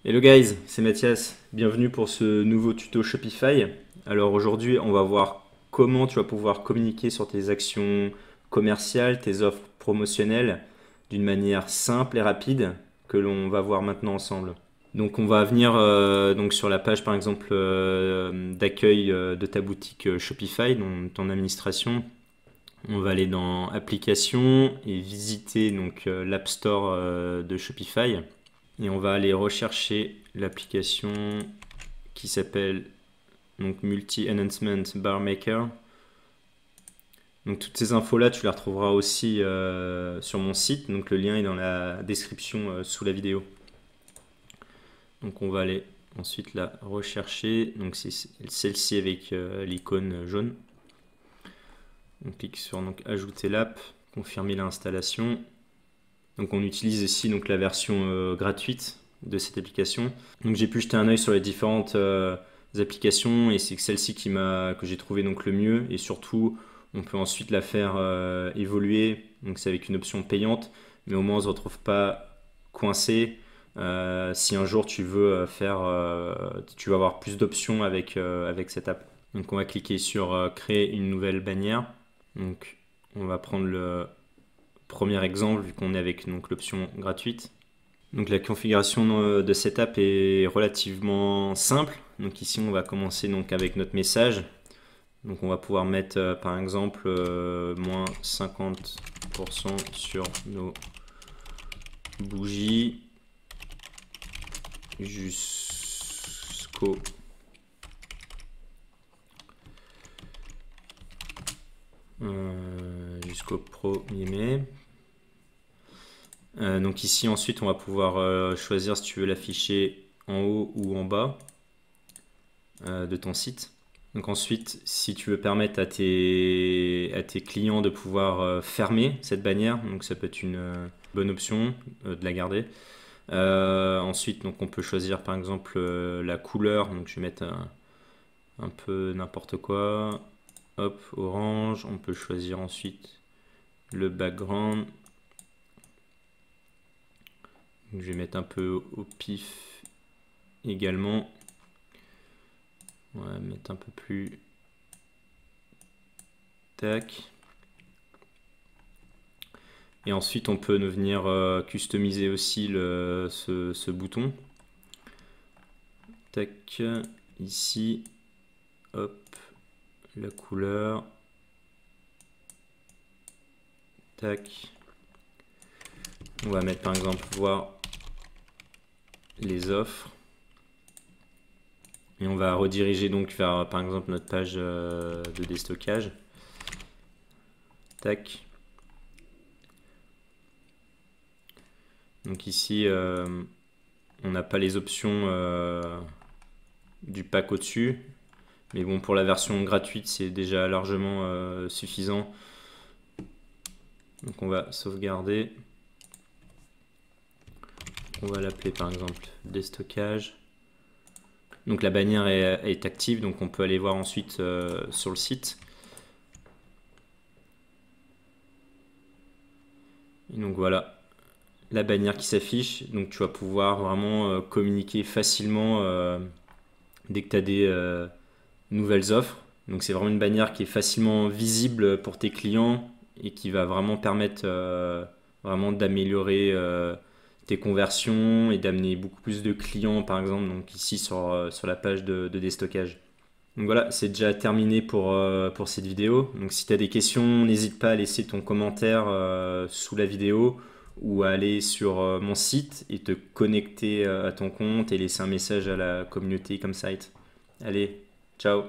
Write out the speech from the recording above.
Hello guys, c'est Mathias. Bienvenue pour ce nouveau tuto Shopify. Alors aujourd'hui, on va voir comment tu vas pouvoir communiquer sur tes actions commerciales, tes offres promotionnelles d'une manière simple et rapide que l'on va voir maintenant ensemble. Donc on va venir donc sur la page par exemple d'accueil de ta boutique Shopify, dans ton administration. On va aller dans applications et visiter donc l'App Store de Shopify. Et on va aller rechercher l'application qui s'appelle donc Multi Enhancement Bar Maker. Donc toutes ces infos là tu les retrouveras aussi sur mon site, donc le lien est dans la description sous la vidéo. Donc on va aller ensuite la rechercher, donc c'est celle-ci avec l'icône jaune. On clique sur donc ajouter l'app, confirmer l'installation. Donc on utilise ici donc la version gratuite de cette application. Donc j'ai pu jeter un œil sur les différentes applications et c'est celle-ci que j'ai trouvé donc le mieux, et surtout on peut ensuite la faire évoluer. Donc c'est avec une option payante, mais au moins on ne se retrouve pas coincé. Si un jour tu veux tu vas avoir plus d'options avec cette app. Donc on va cliquer sur créer une nouvelle bannière. Donc on va prendre le premier exemple vu qu'on est avec l'option gratuite. Donc la configuration de cette app est relativement simple. Donc ici on va commencer donc avec notre message. Donc on va pouvoir mettre par exemple moins 50% sur nos bougies jusqu'au jusqu'au 1er mai. Donc ici ensuite on va pouvoir choisir si tu veux l'afficher en haut ou en bas de ton site. Donc ensuite, si tu veux permettre à tes clients de pouvoir fermer cette bannière, donc ça peut être une bonne option de la garder. Ensuite, donc on peut choisir par exemple la couleur. Donc je vais mettre un peu n'importe quoi. Hop, orange. On peut choisir ensuite le background. Donc, je vais mettre un peu au pif également. On va mettre un peu plus. Tac. Et ensuite, on peut venir customiser aussi ce bouton. Tac. Ici. Hop. La couleur. Tac. On va mettre par exemple voir les offres. Et on va rediriger donc vers par exemple notre page de déstockage. Tac. Donc ici, on n'a pas les options du pack au-dessus. Mais bon, pour la version gratuite, c'est déjà largement suffisant. Donc on va sauvegarder. On va l'appeler par exemple déstockage. Donc la bannière est active, donc on peut aller voir ensuite sur le site. Et donc voilà, la bannière qui s'affiche. Donc tu vas pouvoir vraiment communiquer facilement dès que tu as des nouvelles offres. Donc c'est vraiment une bannière qui est facilement visible pour tes clients et qui va vraiment permettre vraiment d'améliorer tes conversions et d'amener beaucoup plus de clients par exemple, donc ici sur la page de déstockage. Donc voilà, c'est déjà terminé pour cette vidéo. Donc si tu as des questions, n'hésite pas à laisser ton commentaire sous la vidéo ou à aller sur mon site et te connecter à ton compte et laisser un message à la communauté comme site. Allez, ciao!